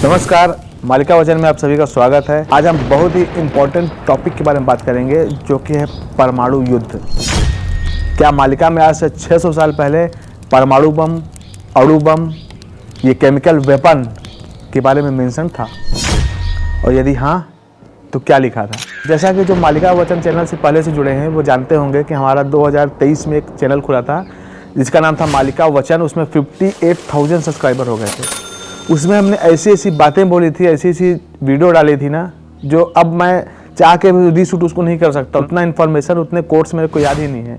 नमस्कार, मालिका वचन में आप सभी का स्वागत है। आज हम बहुत ही इम्पोर्टेंट टॉपिक के बारे में बात करेंगे जो कि है परमाणु युद्ध। क्या मालिका में आज से 600 साल पहले परमाणु बम, अणु बम, ये केमिकल वेपन के बारे में मेंशन था? और यदि हाँ तो क्या लिखा था? जैसा कि जो मालिका वचन चैनल से पहले से जुड़े हैं वो जानते होंगे कि हमारा 2023 में एक चैनल खुला था जिसका नाम था मालिका वचन। उसमें 58,000 सब्सक्राइबर हो गए थे। उसमें हमने ऐसी ऐसी बातें बोली थी, ऐसी ऐसी वीडियो डाली थी ना, जो अब मैं चाह के भी रीशूट उसको नहीं कर सकता। उतना इन्फॉर्मेशन, उतने कोर्स मेरे को याद ही नहीं है।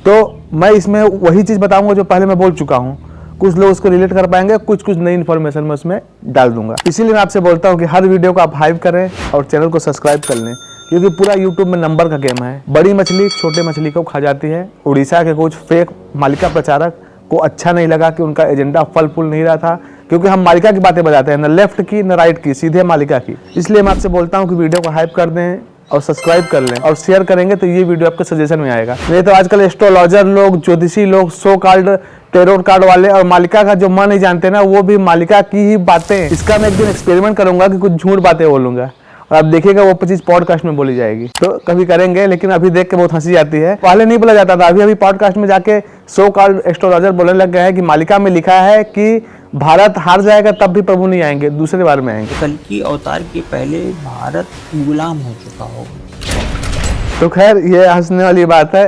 तो मैं इसमें वही चीज़ बताऊंगा जो पहले मैं बोल चुका हूँ। कुछ लोग उसको रिलेट कर पाएंगे, कुछ नई इन्फॉर्मेशन मैं उसमें डाल दूंगा। इसीलिए मैं आपसे बोलता हूँ कि हर वीडियो को आप हाइप करें और चैनल को सब्सक्राइब कर लें, क्योंकि पूरा यूट्यूब में नंबर का गेम है। बड़ी मछली छोटे मछली को खा जाती है। उड़ीसा के कुछ फेक मालिका प्रचारक को अच्छा नहीं लगा कि उनका एजेंडा फल फूल नहीं रहा था, क्योंकि हम मालिका की बातें बताते हैं, न लेफ्ट की न राइट की, सीधे मालिका की। इसलिए मैं आपसे बोलता हूं कि वीडियो को हाइप कर दें और सब्सक्राइब कर लें, और शेयर करेंगे तो ये वीडियो आपके सजेशन में आएगा। नहीं तो आजकल एस्ट्रोलॉजर लोग, ज्योतिषी लोग, सो कॉल्ड टेरोट कार्ड वाले और मालिका का जो मन नहीं जानते ना, वो भी मालिका की ही बातें। इसका मैं एक दिन एक्सपेरिमेंट करूंगा कि कुछ झूठ बातें बोलूंगा और आप देखिएगा वो 25 पॉडकास्ट में बोली जाएगी। तो कभी करेंगे, लेकिन अभी देख के बहुत हंसी आती है। पहले नहीं बोला जाता था, अभी पॉडकास्ट में जाके सो कॉल्ड एस्ट्रोलॉजर बोलने लग गए हैं कि मालिका में लिखा है कि भारत हार जाएगा तब भी प्रभु नहीं आएंगे, दूसरे बार में आएंगे। कल्कि अवतार के पहले भारत गुलाम हो चुका हो। तो खैर ये हंसने वाली बात है।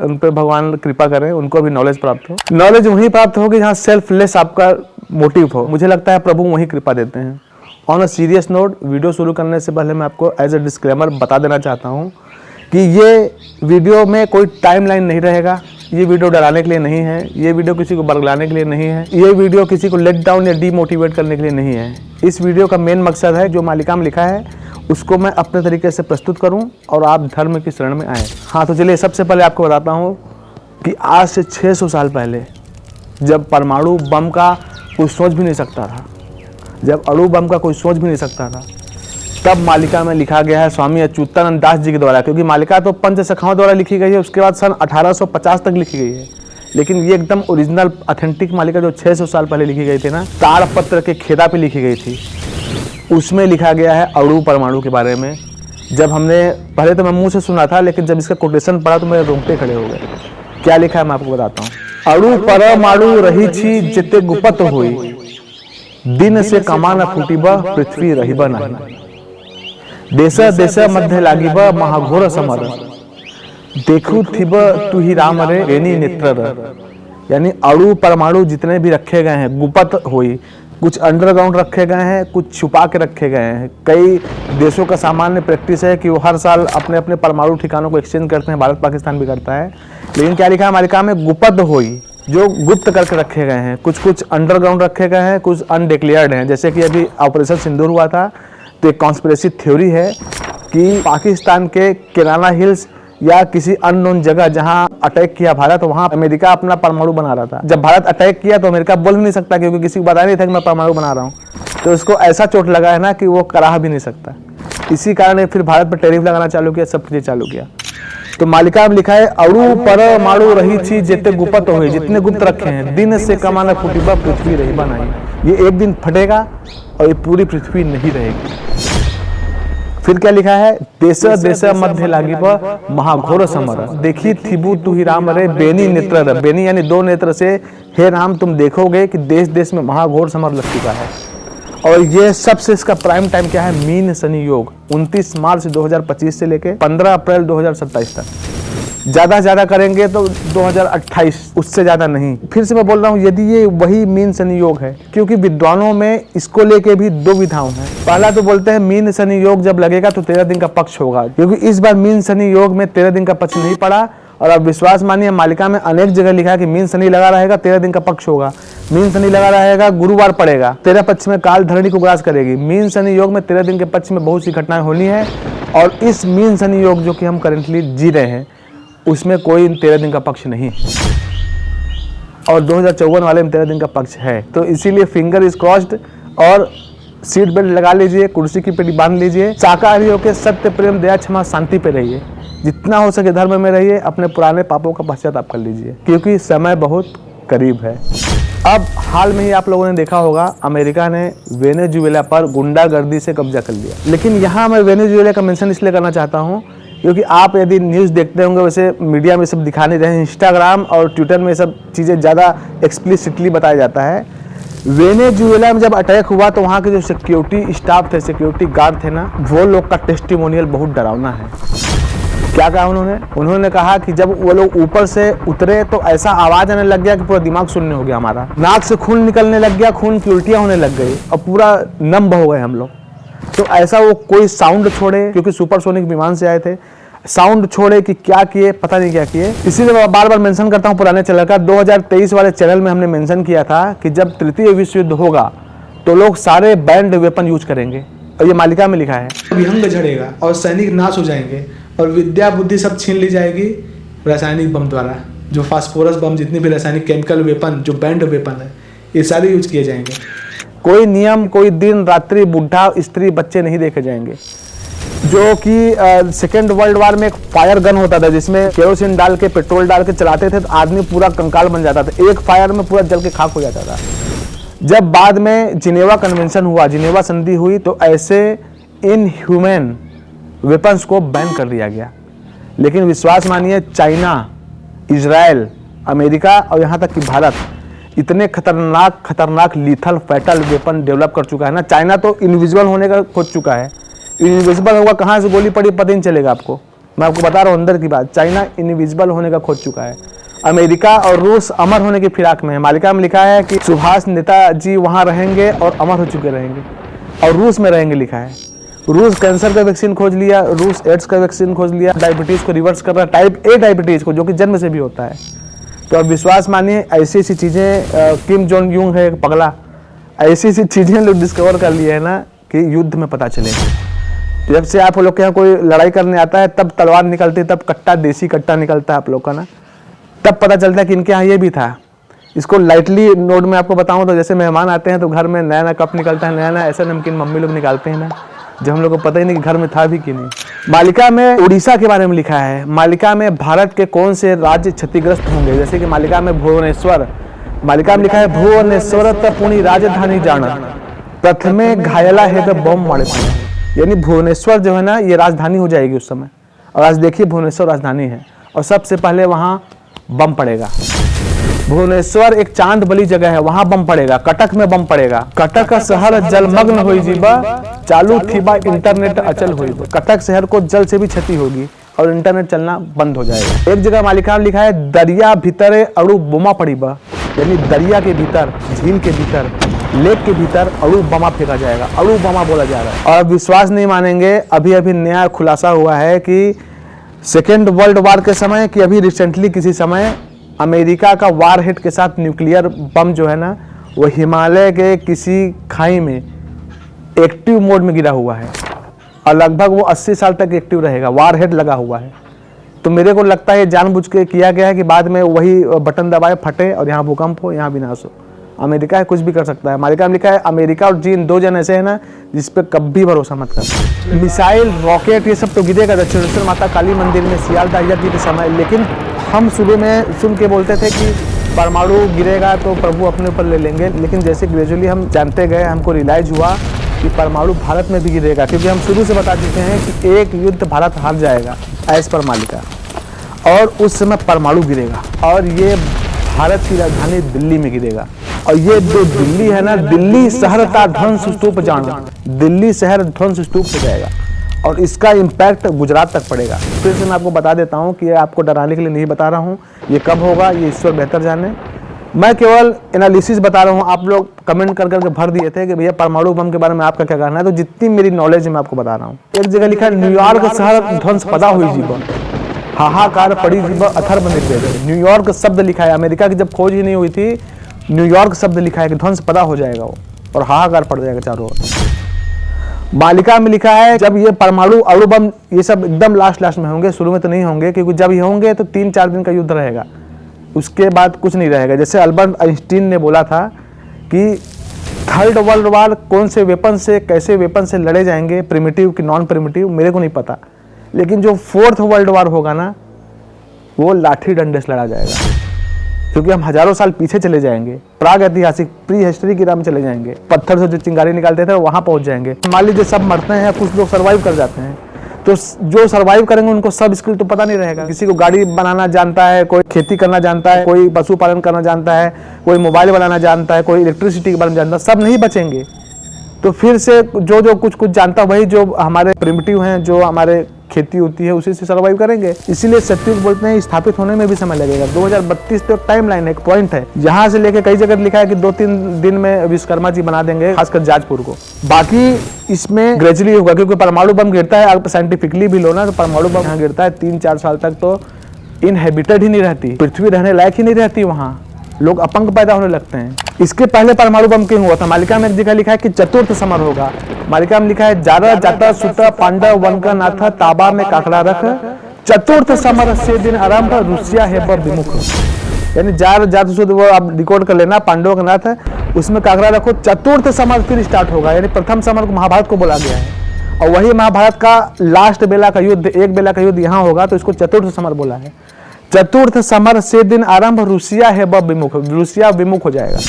उन पर भगवान कृपा करें, उनको भी नॉलेज प्राप्त हो। नॉलेज वहीं प्राप्त होगी जहाँ सेल्फलेस आपका मोटिव हो। मुझे लगता है प्रभु वहीं कृपा देते हैं। On a serious note, video शुरू करने से पहले मैं आपको एज ए डिस्क्लेमर बता देना चाहता हूँ कि ये वीडियो में कोई टाइमलाइन नहीं रहेगा। ये वीडियो डराने के लिए नहीं है, ये वीडियो किसी को बरगलाने के लिए नहीं है, ये वीडियो किसी को लेट डाउन या डीमोटिवेट करने के लिए नहीं है। इस वीडियो का मेन मकसद है जो मालिका में लिखा है उसको मैं अपने तरीके से प्रस्तुत करूं और आप धर्म की शरण में आएँ। हाँ, तो चलिए सबसे पहले आपको बताता हूँ कि आज से 600 साल पहले, जब परमाणु बम का कोई सोच भी नहीं सकता था, जब अणु बम का कोई सोच भी नहीं सकता था, तब मालिका में लिखा गया है स्वामी अच्युतानंद दास जी के द्वारा। क्योंकि मालिका तो पंच सखाओं द्वारा लिखी गई है, उसके बाद सन 1850 तक लिखी गई है, लेकिन ये एकदम ओरिजिनल ऑथेंटिक मालिका जो 600 साल पहले लिखी गई थी ना, ताड़पत्र के खेदा पे लिखी गई थी, उसमें लिखा गया है अणु परमाणु के बारे में। जब हमने पहले तो मैं मुँह से सुना था, लेकिन जब इसका कोटेशन पढ़ा तो मेरे रोंगटे खड़े हो गए। क्या लिखा है मैं आपको बताता हूँ। अणु परमाणु रही छी जिते गुपत हुई, दिन से कमान फूटिब पृथ्वी रहिब नहीं, देश देश मध्य लागिब महाघोर समर, देखू थिब तू ही राम रे बेनी नेत्र। यानी अणु परमाणु जितने भी रखे गए हैं, गुपत हुई, कुछ अंडरग्राउंड रखे गए हैं, कुछ छुपा के रखे गए हैं। कई देशों का सामान्य प्रैक्टिस है कि वो हर साल अपने अपने परमाणु ठिकानों को एक्सचेंज करते हैं। भारत पाकिस्तान भी करता है, लेकिन क्या लिखा है मालिका में? गुपत हुई, जो गुप्त करके रखे गए हैं। कुछ अंडरग्राउंड रखे गए हैं, कुछ अनडिक्लेयर्ड हैं। जैसे कि अभी ऑपरेशन सिंदूर हुआ था, तो एक कॉन्स्पिरेसी थ्योरी है कि पाकिस्तान के किराना हिल्स या किसी अननोन जगह जहां अटैक किया भारत, वहां अमेरिका अपना परमाणु बना रहा था। जब भारत अटैक किया तो अमेरिका बोल भी नहीं सकता, क्योंकि किसी को बताया नहीं था कि मैं परमाणु बना रहा हूँ। तो उसको ऐसा चोट लगा है ना कि वो कराह भी नहीं सकता। इसी कारण फिर भारत पर टैरिफ लगाना चालू किया, सब चीजें चालू किया। तो मालिका में लिखा है अणु परमाणु रही छी जेते गुप्त हुए, जितने गुप्त रखे हैं, दिन से कमान फूटिब पृथ्वी रहिब नहीं। ये एक दिन फटेगा और ये पूरी पृथ्वी नहीं रहेगी। फिर क्या लिखा है? देश देश मध्य लागिब महाघोर समर, देखी थिबू तू ही राम रे बेनी नेत्र। बेनी यानी दो नेत्र से, हे राम तुम देखोगे कि देश देश में महाघोर समर लग चुका है। और ये सबसे इसका प्राइम टाइम क्या है? मीन शनि योग, 29 मार्च 2025 से लेके 15 अप्रैल 2027 तक। ज्यादा करेंगे तो 2028, उससे ज्यादा नहीं। फिर से मैं बोल रहा हूँ, यदि ये वही मीन शनि योग है, क्योंकि विद्वानों में इसको लेके भी दो विधाओं हैं। पहला तो बोलते हैं मीन शनि योग जब लगेगा तो 13 दिन का पक्ष होगा, क्योंकि इस बार मीन शनि योग में 13 दिन का पक्ष नहीं पड़ा। और अब विश्वास मानिए, मालिका में अनेक जगह लिखा है कि मीन शनि लगा रहेगा, 13 दिन का पक्ष होगा। मीन शनि लगा रहेगा, गुरुवार पड़ेगा, 13 पक्ष में काल धरणी को ग्रास करेगी। मीन शनि योग में 13 दिन के पक्ष में बहुत सी घटनाएं होनी है, और इस मीन शनि योग जो कि हम करेंटली जी रहे हैं उसमें कोई 13 दिन का पक्ष नहीं, और 2054 वाले में 13 दिन का पक्ष है। तो इसीलिए फिंगर इज क्रॉस्ड, और सीट बेल्ट लगा लीजिए, कुर्सी की पेटी बांध लीजिए, शाकाहारी होकर सत्य प्रेम दया क्षमा शांति पे रहिए, जितना हो सके धर्म में रहिए, अपने पुराने पापों का पश्चाताप कर लीजिए, क्योंकि समय बहुत करीब है। अब हाल में ही आप लोगों ने देखा होगा अमेरिका ने वेनेजुएला पर गुंडागर्दी से कब्जा कर लिया। लेकिन यहाँ मैं वेनेजुएला का मेंशन इसलिए करना चाहता हूँ क्योंकि आप यदि न्यूज़ देखते होंगे, वैसे मीडिया में सब दिखा नहीं रहे हैं, इंस्टाग्राम और ट्विटर में सब चीज़ें ज़्यादा एक्सप्लिसिटली बताया जाता है। वेनेजुएला में जब अटैक हुआ तो वहाँ के जो सिक्योरिटी स्टाफ थे, सिक्योरिटी गार्ड थे ना, वो लोग का टेस्टिमोनियल बहुत डरावना है। क्या कहा उन्होंने कहा कि जब वो लोग ऊपर से उतरे तो ऐसा आवाज़ आने लग गया कि पूरा दिमाग सुनने हो गया हमारा, नाक से खून निकलने लग गया, खून की उल्टियाँ होने लग गई और पूरा नम हो गए हम लोग। तो ऐसा वो कोई साउंड छोड़े, क्योंकि सुपरसोनिक विमान से आए थे, साउंड छोड़े कि क्या किए पता नहीं क्या किए। इसीलिए मैं बार बार मेंशन करता हूँ पुराने चैनल का, 2023 वाले चैनल में हमने मेंशन किया था कि जब तृतीय विश्व युद्ध होगा तो लोग सारे बैंड वेपन यूज करेंगे, और ये मालिका में लिखा है। विहंग झड़ेगा और सैनिक नाश हो जाएंगे और विद्या बुद्धि सब छीन ली जाएगी रासायनिक बम द्वारा। जो फास्फोरस बम, जितने भी रासायनिक केमिकल वेपन, जो बैंड वेपन है, ये सारे यूज किए जाएंगे। कोई नियम, कोई दिन रात्रि, बुढ़ा स्त्री बच्चे नहीं देखे जाएंगे। जो कि सेकेंड वर्ल्ड वार में एक फायर गन होता था जिसमें केरोसिन डाल के, पेट्रोल डाल के चलाते थे तो आदमी पूरा कंकाल बन जाता था, एक फायर में पूरा जल के खाक हो जाता था। जब बाद में जिनेवा कन्वेंशन हुआ, जिनेवा संधि हुई, तो ऐसे इनह्यूमन वेपन्स को बैन कर दिया गया। लेकिन विश्वास मानिए, चाइना, इजराइल, अमेरिका और यहाँ तक कि भारत इतने खतरनाक लीथल फैटल वेपन डेवलप कर चुका है ना। चाइना तो इनविजिबल होने का खोज चुका है। इनविजिबल होगा, कहाँ से गोली पड़ी पता ही नहीं चलेगा आपको। मैं आपको बता रहा हूँ अंदर की बात, चाइना इनविजिबल होने का खोज चुका है। अमेरिका और रूस अमर होने की फिराक में है। मालिका में लिखा है कि सुभाष नेताजी वहाँ रहेंगे और अमर हो चुके रहेंगे, और रूस में रहेंगे लिखा है। रूस कैंसर का वैक्सीन खोज लिया, रूस एड्स का वैक्सीन खोज लिया, डायबिटीज़ को रिवर्स कर रहा है, टाइप ए डायबिटीज़ को, जो कि जन्म से भी होता है। तो अब विश्वास मानिए, ऐसी ऐसी चीज़ें, किम जोंग यूंग है एक पगला, ऐसी ऐसी चीज़ें लोग डिस्कवर कर लिए है ना कि युद्ध में पता चलेगा। जब से आप लोग के यहाँ कोई लड़ाई करने आता है तब तलवार निकलती है, तब कट्टा, देसी कट्टा निकलता है आप लोग का ना, तब पता चलता है कि इनके यहाँ ये भी था। इसको लाइटली नोट में आपको बताऊँ तो जैसे मेहमान आते हैं तो घर में नया नया कप निकलता है, नया नया ऐसा नमकीन मम्मी लोग निकालते हैं ना, जब हम लोग को पता ही नहीं कि घर में था भी कि नहीं। मालिका में उड़ीसा के बारे में लिखा है। मालिका में भारत के कौन से राज्य क्षतिग्रस्त होंगे, जैसे कि मालिका में भुवनेश्वर, मालिका में लिखा है भुवनेश्वर पुणी राजधानी जाना प्रथमे घायला है तो बम मारे, यानी भुवनेश्वर जो है ना ये राजधानी हो जाएगी उस समय। और आज देखिए भुवनेश्वर राजधानी है और सबसे पहले वहाँ बम पड़ेगा। भुवनेश्वर एक चांद बली जगह है, वहां बम पड़ेगा। कटक में बम पड़ेगा। कटक का शहर जलमग्न हो जीबा, चालू थी बा इंटरनेट अचल हुई। कटक शहर को जल से भी क्षति होगी और इंटरनेट चलना बंद हो जाएगा। एक जगह मालिका में लिखा है दरिया भीतरे अड़ू बोमा पड़ी बा, यानी दरिया के भीतर, झील के भीतर, लेक के भीतर अड़ू बमा फेंका जाएगा। अड़ू बमा बोला जा रहा है। और विश्वास नहीं मानेंगे, अभी अभी नया खुलासा हुआ है कि सेकेंड वर्ल्ड वार के समय, कि अभी रिसेंटली किसी समय अमेरिका का वारहेड के साथ न्यूक्लियर बम जो है ना वो हिमालय के किसी खाई में एक्टिव मोड में गिरा हुआ है और लगभग वो 80 साल तक एक्टिव रहेगा। वारहेड लगा हुआ है। तो मेरे को लगता है जानबूझ के किया गया है कि बाद में वही बटन दबाए, फटे और यहाँ भूकंप हो, यहाँ विनाश हो। अमेरिका है, कुछ भी कर सकता है। अमेरिका में लिखा है अमेरिका और चीन दो जन ऐसे है ना जिस पे कभी भरोसा मत करना। मिसाइल, रॉकेट, ये सब तो गिरेगा दक्षिणेश्वर माता काली मंदिर में सियालदह जी के समय। लेकिन हम शुरू में सुन के बोलते थे कि परमाणु गिरेगा तो प्रभु अपने ऊपर ले लेंगे, लेकिन जैसे ग्रेजुअली हम जानते गए, हमको रियलाइज हुआ कि परमाणु भारत में भी गिरेगा, क्योंकि हम शुरू से बता चुके हैं कि एक युद्ध भारत हार जाएगा एज पर मालिका, और उस समय परमाणु गिरेगा और ये भारत की राजधानी दिल्ली में गिरेगा। और ये जो दिल्ली है ना, दिल्ली शहर का ध्वंस स्तूप जाना, दिल्ली शहर ध्वंस स्तूप हो जाएगा और इसका इम्पैक्ट गुजरात तक पड़ेगा। फिर से मैं आपको बता देता हूँ कि ये आपको डराने के लिए नहीं बता रहा हूँ, ये कब होगा ये ईश्वर बेहतर जाने। मैं केवल एनालिसिस बता रहा हूँ। आप लोग कमेंट कर करके भर दिए थे कि भैया परमाणु बम के बारे में आपका क्या कहना है, तो जितनी मेरी नॉलेज है मैं आपको बता रहा हूँ। एक जगह लिखा है न्यूयॉर्क शहर ध्वंस पदा हुई जीवन, हाहाकार पड़ी जीवन अथर्व निर्वेद। न्यूयॉर्क शब्द लिखा है, अमेरिका की जब खोज ही नहीं हुई थी, न्यूयॉर्क शब्द लिखा है कि ध्वंस पदा हो जाएगा वो और हाहाकार पड़ जाएगा चारों ओर। मालिका में लिखा है जब ये परमाणु अणु बम ये सब एकदम लास्ट में होंगे, शुरू में तो नहीं होंगे, क्योंकि जब ये होंगे तो 3-4 दिन का युद्ध रहेगा, उसके बाद कुछ नहीं रहेगा। जैसे अल्बर्ट आइंस्टीन ने बोला था कि थर्ड वर्ल्ड वार कौन से वेपन से, कैसे वेपन से लड़े जाएंगे, प्रिमिटिव कि नॉन प्रिमिटिव, मेरे को नहीं पता, लेकिन जो फोर्थ वर्ल्ड वार होगा ना वो लाठी डंडे से लड़ा जाएगा। क्योंकि हम हजारों साल पीछे चले जाएंगे, प्राग ऐतिहासिक प्री हिस्ट्री की राह में चले जाएंगे। पत्थर से जो चिंगारी निकालते थे वहां पहुंच जाएंगे। मान लीजिए सब मरते हैं, कुछ लोग सर्वाइव कर जाते हैं, तो जो सर्वाइव करेंगे उनको सब स्किल तो पता नहीं रहेगा। किसी को गाड़ी बनाना जानता है, कोई खेती करना जानता है, कोई पशुपालन करना जानता है, कोई मोबाइल बनाना जानता है, कोई इलेक्ट्रिसिटी के बारे में जानता है, सब नहीं बचेंगे। तो फिर से जो कुछ जानता है वही जो हमारे प्रिमिटिव हैं, जो हमारे खेती होती है उसी से सर्वाइव करेंगे। इसीलिए सतयुग बोलते हैं स्थापित होने में भी समय लगेगा। 2032 तो टाइम लाइन, एक पॉइंट है। यहाँ से लेके कई जगह लिखा है कि 2-3 दिन में विश्वकर्मा जी बना देंगे, खासकर जाजपुर को। बाकी इसमें ग्रेजुअली होगा, क्योंकि परमाणु बम गिरता है, आप साइंटिफिकली भी लो ना, तो परमाणु बम यहाँ गिरता है 3-4 साल तक तो इनहेबिटेड ही नहीं रहती, पृथ्वी रहने लायक ही नहीं रहती, वहाँ लोग अपंग पैदा होने लगते हैं। इसके पहले परमाणु बम क्यों हुआ था? मालिका में एक जगह लिखा है कि चतुर्थ समर होगा। मालिका में लिखा है जारा जाता सुत पांडव वन का नाथ ताबा में काकड़ा रख, चतुर्थ समर से दिन आरंभ रुसिया है विमुख। यानी जार जात सुत, वो आप रिकॉर्ड कर लेना, पांडवों का नाथ है, उसमें काकड़ा रखो, चतुर्थ समर फिर स्टार्ट होगा। यानी प्रथम समर को महाभारत को बोला गया है, और वही महाभारत का लास्ट बेला का युद्ध, एक बेला का युद्ध यहाँ होगा, तो इसको चतुर्थ समर बोला है। चतुर्थ समर से दिन आरंभ रुसिया है विमुख, रुसिया विमुख हो जाएगा।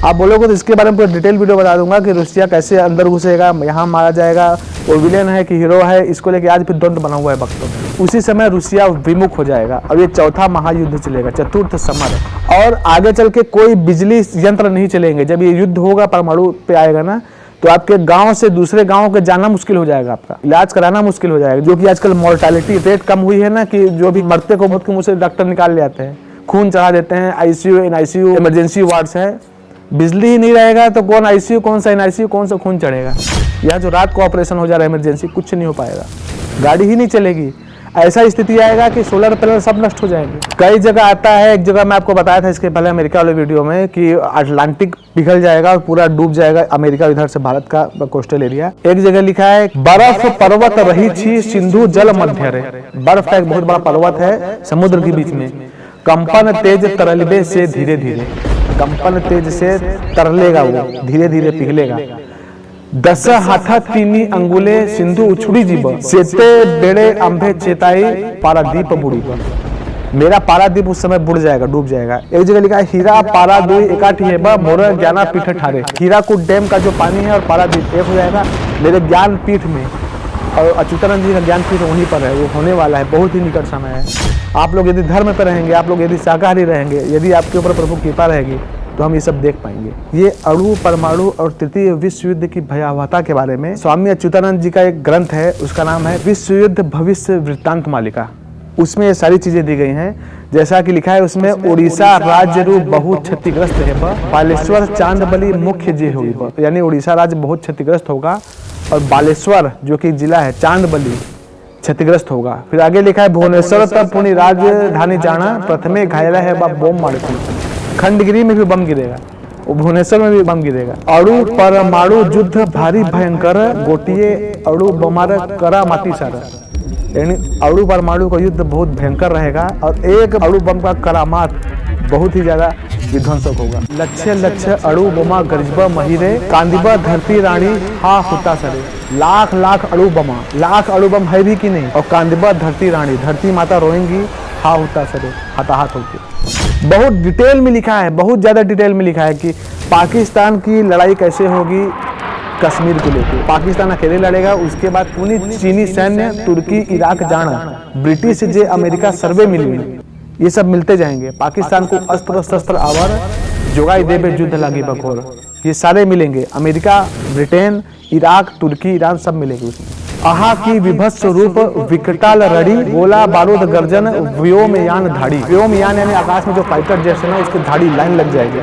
आप बोलोगे तो इसके बारे में पूरा डिटेल वीडियो बता दूंगा कि रुसिया कैसे अंदर घुसेगा, यहाँ मारा जाएगा, वो विलेन है कि हीरो है, इसको लेके आज फिर द्वंद्व बना हुआ है वक्तों। उसी समय रुसिया विमुख हो जाएगा और ये चौथा महायुद्ध चलेगा, चतुर्थ समर। और आगे चल के कोई बिजली यंत्र नहीं चलेंगे। जब ये युद्ध होगा, परमाणु पे आएगा ना, तो आपके गांव से दूसरे गांव के जाना मुश्किल हो जाएगा, आपका इलाज कराना मुश्किल हो जाएगा। जो कि आजकल मोर्टालिटी रेट कम हुई है ना, कि जो भी मरते को मौत के मुंह से डॉक्टर निकाल ले आते हैं, खून चढ़ा देते हैं, आईसीयू एनआईसीयू इमरजेंसी वार्ड्स है। बिजली ही नहीं रहेगा तो कौन आईसीयू, कौन सा एनआईसीयू, कौन सा खून चढ़ेगा? यहाँ जो रात को ऑपरेशन हो जा रहा है इमरजेंसी, कुछ नहीं हो पाएगा, गाड़ी ही नहीं चलेगी। ऐसा स्थिति आएगा कि सोलर पैनल सब नष्ट हो जाएंगे। कई जगह आता है, एक जगह मैं आपको बताया था इसके पहले अमेरिका वाले वीडियो में, कि अटलांटिक पिघल जाएगा और पूरा डूब जाएगा अमेरिका, इधर से भारत का कोस्टल एरिया। एक जगह लिखा है बर्फ पर्वत रही थी सिंधु जल मध्य रे। बर्फ का एक बहुत बड़ा पर्वत है समुद्र के बीच में, कंपन तेज तरलबे से धीरे धीरे, कंपन तेज से तरलेगा, वो धीरे धीरे पिघलेगा। 10 हाथा 3 अंगुले सिंधु उछुड़ी जीव, सेते बेड़े अंभे चेताई पारादीप बुड़ी। मेरा पारादीप उस समय बुड़ जाएगा, डूब जाएगा। एक जगह लिखा है हीरा पारा दुई एकाठी है बा मोर ज्ञाना पीठ ठारे। हीराकुद डैम का जो पानी है और पारादीप एक हो जाएगा मेरे ज्ञान पीठ में, और अच्युतानंद जी का ज्ञान पीठ वहीं पर है, वो होने वाला है, बहुत ही निकट समय है। आप लोग यदि धर्म पर रहेंगे, आप लोग यदि शाकाहारी रहेंगे, यदि आपके ऊपर प्रभु की कृपा रहेगी, तो हम ये सब देख पाएंगे। ये अणु परमाणु और तृतीय विश्व युद्ध की भयावहता के बारे में स्वामी अच्युतानंद जी का एक ग्रंथ है, उसका नाम है विश्व युद्ध भविष्य वृत्तांत मालिका। उसमें ये सारी चीजें दी गई हैं। जैसा कि लिखा है उसमें, उड़ीसा राज्य रूप बहुत क्षतिग्रस्त है, बालेश्वर चांदबली मुख्य जे होगी। यानी उड़ीसा राज्य बहुत क्षतिग्रस्त होगा और बालेश्वर जो कि जिला है चांदबली क्षतिग्रस्त होगा। फिर आगे लिखा है भुवनेश्वर तब पुणी राजधानी जाना, प्रथमे घायला है बम मारती। खंडगिरी में भी बम गिरेगा, भुवनेश्वर में भी बम गिरेगा। अणु परमाणु युद्ध भारी भयंकर, गोटिए अणु बमार करा माती सारा। यानी अणु परमाणु का युद्ध बहुत भयंकर रहेगा और एक अणु बम का करामात बहुत ही ज्यादा विध्वंसक होगा। लक्ष्य लक्ष्य अणु बमा गरजबा महिरे, कांदिबा धरती रानी हा हुता सरे। लाख लाख अणु बमा, लाख अणु बम है भी कि नहीं, और कांदिबा धरती रानी, धरती माता रोएंगी, हा हुता सरे, हताहत होगी। बहुत डिटेल में लिखा है, बहुत ज्यादा डिटेल में लिखा है कि पाकिस्तान की लड़ाई कैसे होगी कश्मीर को लेकर। पाकिस्तान अकेले लड़ेगा, उसके बाद पूरी चीनी सैन्य, तुर्की, इराक जाना, ब्रिटिश जे अमेरिका सर्वे मिली, ये सब मिलते जाएंगे। पाकिस्तान को अस्त्र शस्त्र आवर जोगाई देवे युद्ध लागी बखोर, ये सारे मिलेंगे। अमेरिका, ब्रिटेन, इराक, तुर्की, ईरान सब मिलेंगे उसमें। आहा की विभत्स रूप विकटाल रड़ी, गोला बारूद गर्जन व्योमयान धाड़ी। व्योमयान यानी आकाश में जो फाइटर जेट्स है ना, उसकी धाड़ी लाइन लग जाएगी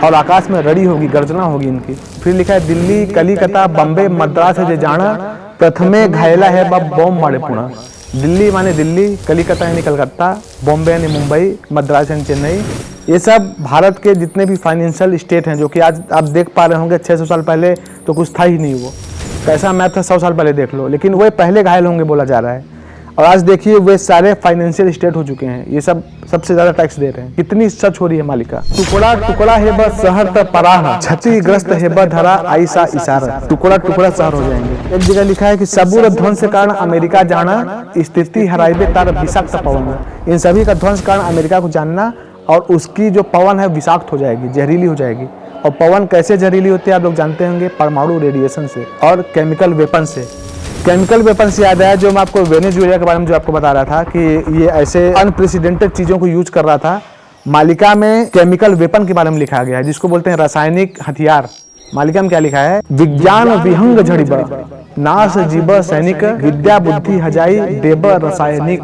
और आकाश में रड़ी होगी, गर्जना होगी इनकी। फिर लिखा है दिल्ली कलिकता बम्बे मद्रास जे जाना, प्रथमे घायला है बम मारे पुणा। दिल्ली माने दिल्ली, कलिकता यानी कलकत्ता, बॉम्बे यानी मुंबई, मद्रास यानी चेन्नई। ये सब भारत के जितने भी फाइनेंशियल स्टेट हैं, जो कि आज आप देख पा रहे होंगे, 600 साल पहले तो कुछ था ही नहीं। वो कैसा मैप था 100 साल पहले देख लो, लेकिन वह पहले घायल होंगे बोला जा रहा है। और आज देखिए वे सारे फाइनेंशियल स्टेट हो चुके हैं, ये सब सबसे ज्यादा टैक्स दे रहे हैं। कितनी सच हो रही है मालिका। टुकड़ा टुकड़ा है बस शहर त पराह, क्षतिग्रस्त है ब धरा ऐसा इशारा। टुकड़ा टुकड़ा शहर हो जाएंगे। एक जगह लिखा है कि सबूर ध्वंस कारण अमेरिका जाना, स्थिति हराइबे तार विषाक्त पवन। इन सभी का ध्वंस कारण अमेरिका को जानना और उसकी जो पवन है विषाक्त हो जाएगी, जहरीली हो जाएगी। और पवन कैसे जहरीली होती है आप लोग जानते होंगे, परमाणु रेडिएशन से और केमिकल वेपन से। केमिकल वेपन से याद आया, जो मैं आपको वेनेजुएला के बारे में जो आपको बता रहा था कि ये ऐसे अनप्रेसिडेंटेड चीज़ों को यूज कर रहा था। मालिका में केमिकल वेपन के बारे में लिखा गया है, जिसको बोलते हैं रासायनिक हथियार। मालिका में क्या लिखा है, विज्ञान विहंग झड़िब नाश जीव सैनिक विद्या बुद्धि हजाई देव रासायनिक।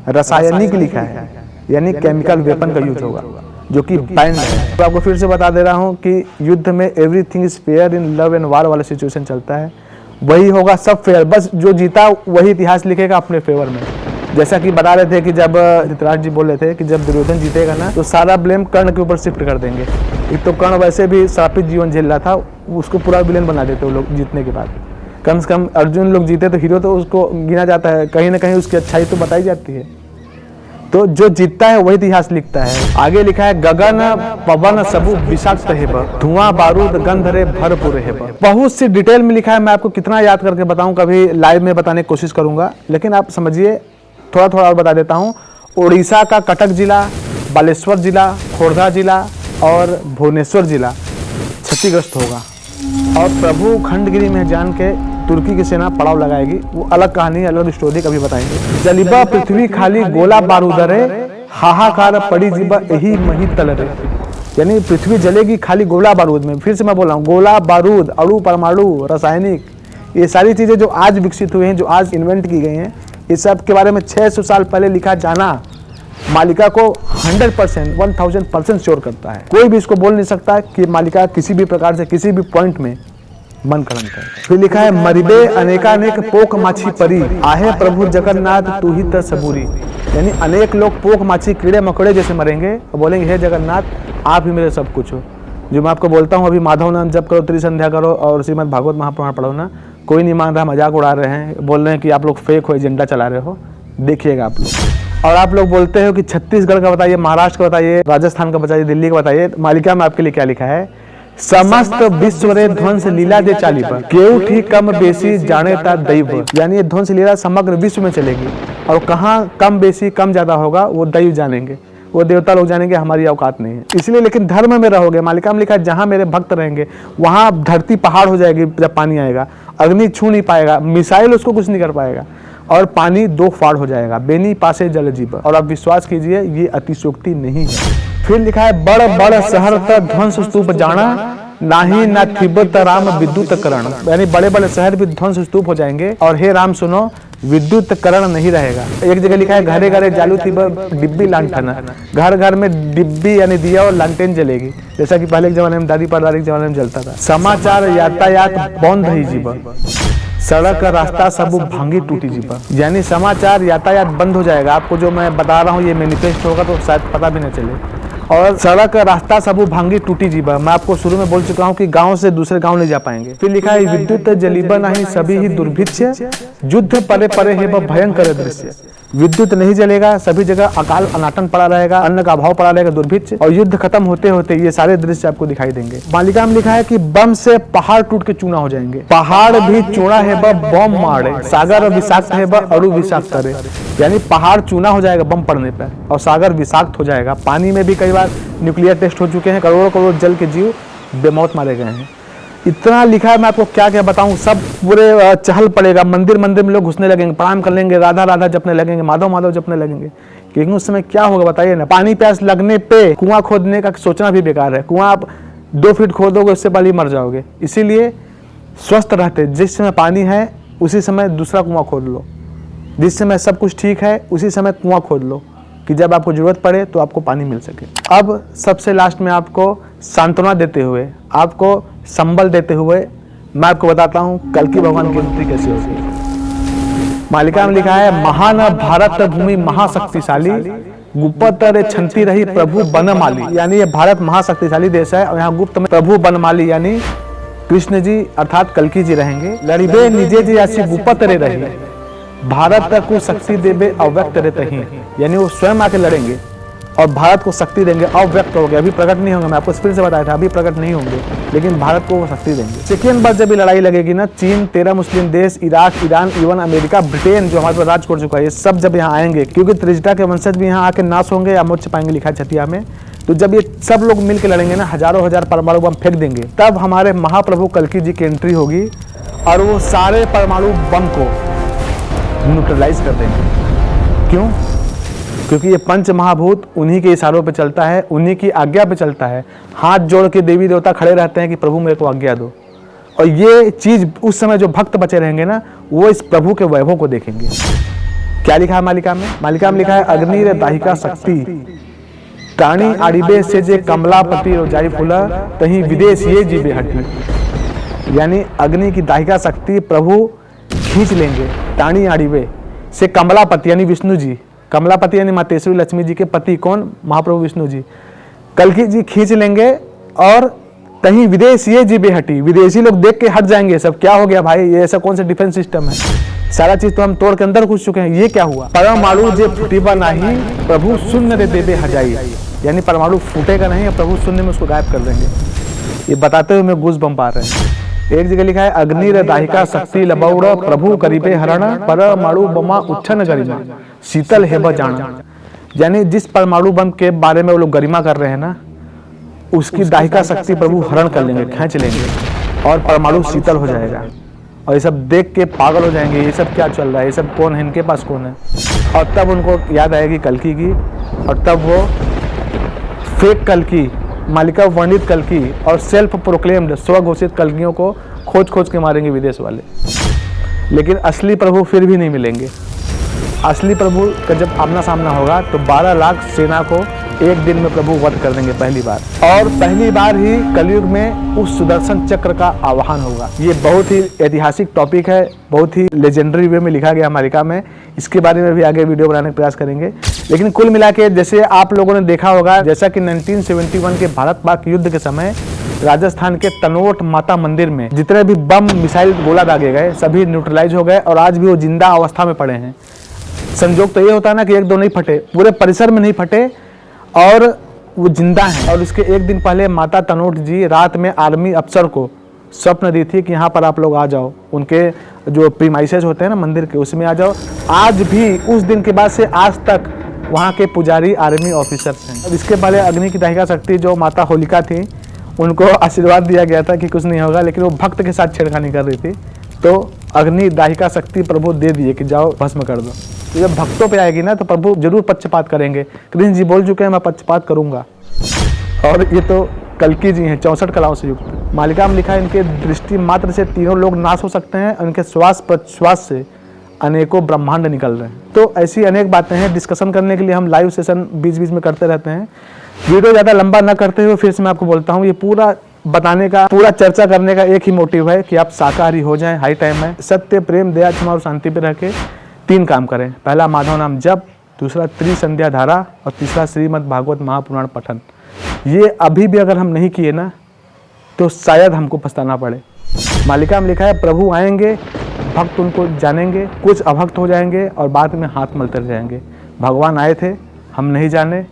रासायनिक लिखा है, यानी केमिकल वेपन का यूज होगा, जो कि बैंड है। तो आपको फिर से बता दे रहा हूँ कि युद्ध में everything is fair in love and वार वाला सिचुएशन चलता है, वही होगा सब फेयर। बस जो जीता वही इतिहास लिखेगा अपने फेवर में। जैसा कि बता रहे थे कि जब धृतराष्ट्र जी बोल रहे थे कि जब दुर्योधन जीतेगा ना तो सारा ब्लेम कर्ण के ऊपर शिफ्ट कर देंगे। एक तो कर्ण वैसे भी श्रापित जीवन झेल रहा था, उसको पूरा विलेन बना देते वो लोग जीतने के बाद। कम से कम अर्जुन लोग जीते तो हीरो तो उसको गिना जाता है, कहीं ना कहीं उसकी अच्छाई तो बताई जाती है। तो जो जीतता है वही इतिहास लिखता है। आगे लिखा है, गगन पवन सबु विषाक्त हेब धुआं बारूद गंधरे भरपूर हेब। बहुत सी डिटेल में लिखा है, मैं आपको कितना याद करके बताऊं, कभी लाइव में बताने की कोशिश करूंगा, लेकिन आप समझिए, थोड़ा थोड़ा और बता देता हूँ। उड़ीसा का कटक जिला, बालेश्वर जिला, खोर्धा जिला और भुवनेश्वर जिला क्षतिग्रस्त होगा। और प्रभु खंडगिरी में जान के तुर्की की सेना पड़ाव लगाएगी, वो अलग कहानी, अलग स्टोरी कभी बताएंगे। जलिबा पृथ्वी खाली गोला बारूद रे हाहाकार पड़ी जीबा यही मही तल रे। यानी पृथ्वी जलेगी खाली गोला बारूद में। फिर से मैं बोल रहा हूँ, गोला बारूद, अणु परमाणु, रासायनिक, ये सारी चीज़ें जो आज विकसित हुए हैं, जो आज इन्वेंट की गई हैं, इस सब के बारे में 600 साल पहले लिखा जाना मालिका को 100% 1000% श्योर करता है। कोई भी इसको बोल नहीं सकता कि मालिका किसी भी प्रकार से किसी भी पॉइंट में मन कलंक है। फिर लिखा है, मरिबे अनेकानेक पोक माछी परी आहे प्रभु जगन्नाथ तू ही त सबूरी। यानी अनेक लोग पोक माछी कीड़े मकोड़े जैसे मरेंगे और बोलेंगे हे जगन्नाथ आप ही मेरे सब कुछ हो। जो मैं आपको बोलता हूँ, अभी माधव नाम जप करो, त्रिसंध्या करो और श्रीमद् भागवत महापुराण पढ़ो ना, कोई नहीं मान रहा, मजाक उड़ा रहे हैं, बोल रहे हैं कि आप लोग फेक हो, एजेंडा चला रहे हो, देखिएगा आप लोग। और आप लोग बोलते हो कि छत्तीसगढ़ का बताइए, महाराष्ट्र का बताइए, राजस्थान का बताइए, दिल्ली का बताइए। मालिका में आपके लिए क्या लिखा है, समस्त विश्व रे ध्वंस लीला दे चालिब केहू ठीक कम बेसी जाने ता दैव। यानी ये ध्वंस लीला समग्र विश्व में चलेगी, और कहाँ कम बेसी कम ज्यादा होगा वो दैव जानेंगे, वो देवता लोग जानेंगे, हमारी औकात नहीं है। इसलिए लेकिन धर्म में रहोगे, मालिका में लिखा है जहां मेरे भक्त रहेंगे वहां धरती पहाड़ हो जाएगी। जब पानी आएगा अग्नि छू नहीं पाएगा, मिसाइल उसको कुछ नहीं कर पाएगा, और पानी 2 फाड़ हो जाएगा। बेनी पासे जल जीव। और आप विश्वास कीजिए ये अतिशोक्ति नहीं है। फिर लिखा है, बड़ बड़ शहर त ध्वंस स्तूप जाना नाही ना तिब्बत राम विद्युत करण। यानी बड़े बड़े शहर भी ध्वंस स्तूप हो जाएंगे, और हे राम सुनो, विद्युत करण नहीं रहेगा। एक जगह लिखा है, घरे घरे जालू थी डिब्बी लांटना। घर घर में डिब्बी यानी दिया और लालटेन जलेगी, जैसा कि पहले के जमाने में दादी परदादी के जमाने में जलता था। समाचार यातायात बंद ही जीव सड़क का रास्ता सब भांगी टूटी जीवा। यानी समाचार यातायात बंद हो जाएगा। आपको जो मैं बता रहा हूँ ये मैनिफेस्ट होगा तो शायद पता भी न चले। और सड़क का रास्ता सब भांगी टूटी जीवा, मैं आपको शुरू में बोल चुका हूँ कि गांव से दूसरे गांव नहीं जा पाएंगे। फिर लिखा है, विद्युत जलीबा नहीं सभी ही दुर्भिक्ष युद्ध परे परे है भयंकर दृश्य। विद्युत नहीं जलेगा, सभी जगह अकाल अनाटन पड़ा रहेगा, अन्न का अभाव पड़ा रहेगा, दुर्भिक्ष, और युद्ध खत्म होते होते ये सारे दृश्य आपको दिखाई देंगे। मालिका में लिखा है कि बम से पहाड़ टूट के चूना हो जाएंगे। पहाड़ भी चूना है बम मारे, सागर विषाक्त है अणु विषाक्त करे। यानी पहाड़ चूना हो जाएगा बम पड़ने पर, और सागर विषाक्त हो जाएगा। पानी में भी कई बार न्यूक्लियर टेस्ट हो चुके हैं, करोड़ों करोड़ जल के जीव बेमौत मारे गए हैं। इतना लिखा है, मैं आपको क्या क्या बताऊं, सब पूरे चहल पड़ेगा। मंदिर मंदिर में लोग घुसने लगेंगे, प्रणाम कर लेंगे, राधा राधा जपने लगेंगे, माधव माधव जपने लगेंगे। क्योंकि उस समय क्या होगा बताइए ना, पानी प्यास लगने पे कुआं खोदने का सोचना भी बेकार है। कुआं आप 2 फीट खोदोगे उससे पहले मर जाओगे। इसीलिए स्वस्थ रहते, जिस समय पानी है उसी समय दूसरा कुआं खोद लो, जिस समय सब कुछ ठीक है उसी समय कुआं खोद लो, कि जब आपको जरूरत पड़े तो आपको पानी मिल सके। अब सबसे लास्ट में आपको सांत्वना देते हुए, आपको संबल देते हुए मैं आपको बताता हूँ कल्कि भगवान की एंट्री कैसी होगी। मालिका में लिखा है, महान भारत भूमि महाशक्तिशाली गुप्त रे छंती रही प्रभु बनमाली। यानी ये भारत महाशक्तिशाली देश है, और यहाँ गुप्त में प्रभु बनमाली यानी कृष्ण जी अर्थात कल्कि जी रहेंगे। लड़िबे निजे जी ऐसी गुप्त रे रही भारत को शक्ति देवे अव्यक्त रहते ही। यानी वो स्वयं आके लड़ेंगे, और भारत को शक्ति देंगे। अब व्यक्त हो गया, अभी प्रकट नहीं होंगे, मैं आपको फिर से बताया था, अभी प्रकट नहीं होंगे, लेकिन भारत को वो शक्ति देंगे। सेकेंड बार जब ये लड़ाई लगेगी ना, चीन, 13 मुस्लिम देश, Iraq, Iran, even America, Britain जो हमारे पर राज कर चुका है, ये सब जब यहाँ आएंगे, क्योंकि त्रिजटा के वंशज भी यहाँ आके नाश होंगे या मोर्च पाएंगे, लिखा है छतिया में। तो जब ये सब लोग मिलकर लड़ेंगे ना, हजारों हजार परमाणु बम फेंक देंगे, तब हमारे महाप्रभु कल्कि जी की एंट्री होगी और वो सारे परमाणु बम को न्यूट्रलाइज कर देंगे। क्यों? क्योंकि ये पंच महाभूत उन्हीं के इशारों पे चलता है, उन्हीं की आज्ञा पे चलता है। हाथ जोड़ के देवी देवता खड़े रहते हैं कि प्रभु मेरे को आज्ञा दो। और ये चीज उस समय जो भक्त बचे रहेंगे ना, वो इस प्रभु के वैभव को देखेंगे। क्या लिखा है मालिका में? मालिका में लिखा है, अग्नि रे दाहिका शक्ति टाणी आड़िबे से जे कमलापति रोजाई फूला तही विदेश ये जीवे हटी। यानी अग्नि की दाहिका शक्ति प्रभु खींच लेंगे टाणी आड़िबे से कमलापति यानी विष्णु जी, कमलापति यानी मातेश्वरी लक्ष्मी जी के पति कौन? महाप्रभु विष्णु जी। कल्कि जी खींच लेंगे और कहीं विदेश ये जीबे हटी, विदेशी लोग देख के हट जाएंगे, सब क्या हो गया भाई, ये ऐसा कौन सा डिफेंस सिस्टम है, सारा चीज तो हम तोड़ के अंदर घुस चुके हैं, ये क्या हुआ? परमाणु जे फूटिबा नहीं प्रभु शून्य रे देबे हजाई। यानी परमाणु फूटेगा नहीं, प्रभु शून्य में उसको गायब कर देंगे। ये बताते हुए मैं गूज बम्प आ रहे हैं। एक जगह लिखा है, अग्नि रे दाहिका शक्ति लबौड़ प्रभु करीबे हरण परमाणु बमा उच्छन गरिमा शीतल हेब जाना। यानी जिस परमाणु बम के बारे में वो लोग गरिमा कर रहे हैं ना, उसकी दाहिका शक्ति प्रभु हरण कर लेंगे, खींच लेंगे और परमाणु शीतल हो जाएगा। और ये सब देख के पागल हो जाएंगे, ये सब क्या चल रहा है, ये सब कौन है, इनके पास कौन है। और तब उनको याद आएगी कल्कि की, और तब वो फेक कल्कि, मालिका वर्णित कल्कि और सेल्फ प्रोक्लेम्ड स्वघोषित कल्कियों को खोज खोज के मारेंगे विदेश वाले। लेकिन असली प्रभु फिर भी नहीं मिलेंगे। असली प्रभु का जब आमना सामना होगा तो 12 लाख सेना को एक दिन में प्रभु वध कर देंगे पहली बार, और पहली बार ही कलयुग में उस सुदर्शन चक्र का आह्वान होगा। ये बहुत ही ऐतिहासिक टॉपिक है, बहुत ही लेजेंडरी वे में लिखा गया मालिका में। इसके बारे में भी आगे वीडियो बनाने का प्रयास करेंगे। लेकिन कुल मिला के जैसे आप लोगों ने देखा होगा, जैसा कि 1971 के भारत पाक युद्ध के समय राजस्थान के तनोट माता मंदिर में जितने भी बम मिसाइल गोला दागे गए सभी न्यूट्रलाइज हो गए और आज भी वो जिंदा अवस्था में पड़े हैं। संजोग तो ये होता है ना कि एक दो नहीं फटे, पूरे परिसर में नहीं फटे और वो जिंदा हैं। और उसके एक दिन पहले माता तनोट जी रात में आर्मी अफसर को स्वप्न दी थी कि यहाँ पर आप लोग आ जाओ, उनके जो प्रीमाइसेस होते हैं ना मंदिर के, उसमें आ जाओ। आज भी उस दिन के बाद से आज तक वहाँ के पुजारी आर्मी ऑफिसर्स हैं। अब इसके पहले अग्नि की दाहिका शक्ति जो माता होलिका थी, उनको आशीर्वाद दिया गया था कि कुछ नहीं होगा, लेकिन वो भक्त के साथ छेड़खानी कर रही थी, तो अग्नि दाहिका शक्ति प्रभु दे दिए कि जाओ भस्म कर दो। तो जब भक्तों पे आएगी ना तो प्रभु जरूर पक्षपात करेंगे। कृष्ण जी बोल चुके हैं, मैं पक्षपात करूंगा। और ये तो कल्कि जी हैं 64 कलाओं से युक्त। मालिका में लिखा है, इनके दृष्टि मात्र से तीनों लोग नाश हो सकते हैं, उनके श्वास प्रश्वास से अनेकों ब्रह्मांड निकल रहे हैं। तो ऐसी अनेक बातें हैं, डिस्कशन करने के लिए हम लाइव सेशन बीच बीच में करते रहते हैं। वीडियो ज़्यादा लंबा न करते हुए फिर से मैं आपको बोलता हूँ, ये पूरा बताने का, पूरा चर्चा करने का एक ही मोटिव है कि आप शाकाहारी हो जाएं। हाई टाइम है, सत्य, प्रेम, दया, क्षमा और शांति पे रह के 3 काम करें। पहला माधव नाम जप, दूसरा त्रिसंध्या धारा और तीसरा श्रीमद् भागवत महापुराण पठन। ये अभी भी अगर हम नहीं किए ना तो शायद हमको पछताना पड़े। मालिका में लिखा है, प्रभु आएंगे, भक्त उनको जानेंगे, कुछ अभक्त हो जाएंगे और बाद में हाथ मलते रह जाएंगे। भगवान आए थे, हम नहीं जाने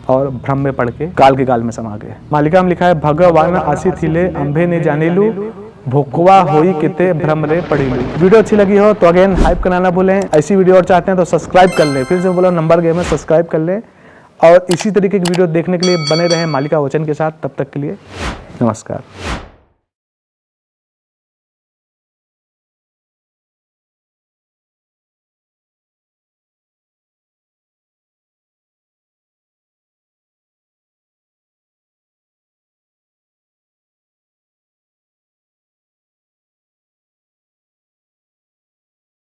और भ्रम में पड़ के काल के गाल में समा गए। मालिका में लिखा है, भगवान आसी थिले अंबे ने जानेलू भोकवा होई किते भ्रम रे पड़ीलू। वीडियो अच्छी लगी हो तो अगेन हाइप करना ना भूलें। ऐसी वीडियो और चाहते हैं तो सब्सक्राइब कर लें। फिर से बोला, नंबर गेम है, सब्सक्राइब कर लें और इसी तरीके की वीडियो देखने के लिए बने रहें मालिका वचन के साथ। तब तक के लिए नमस्कार।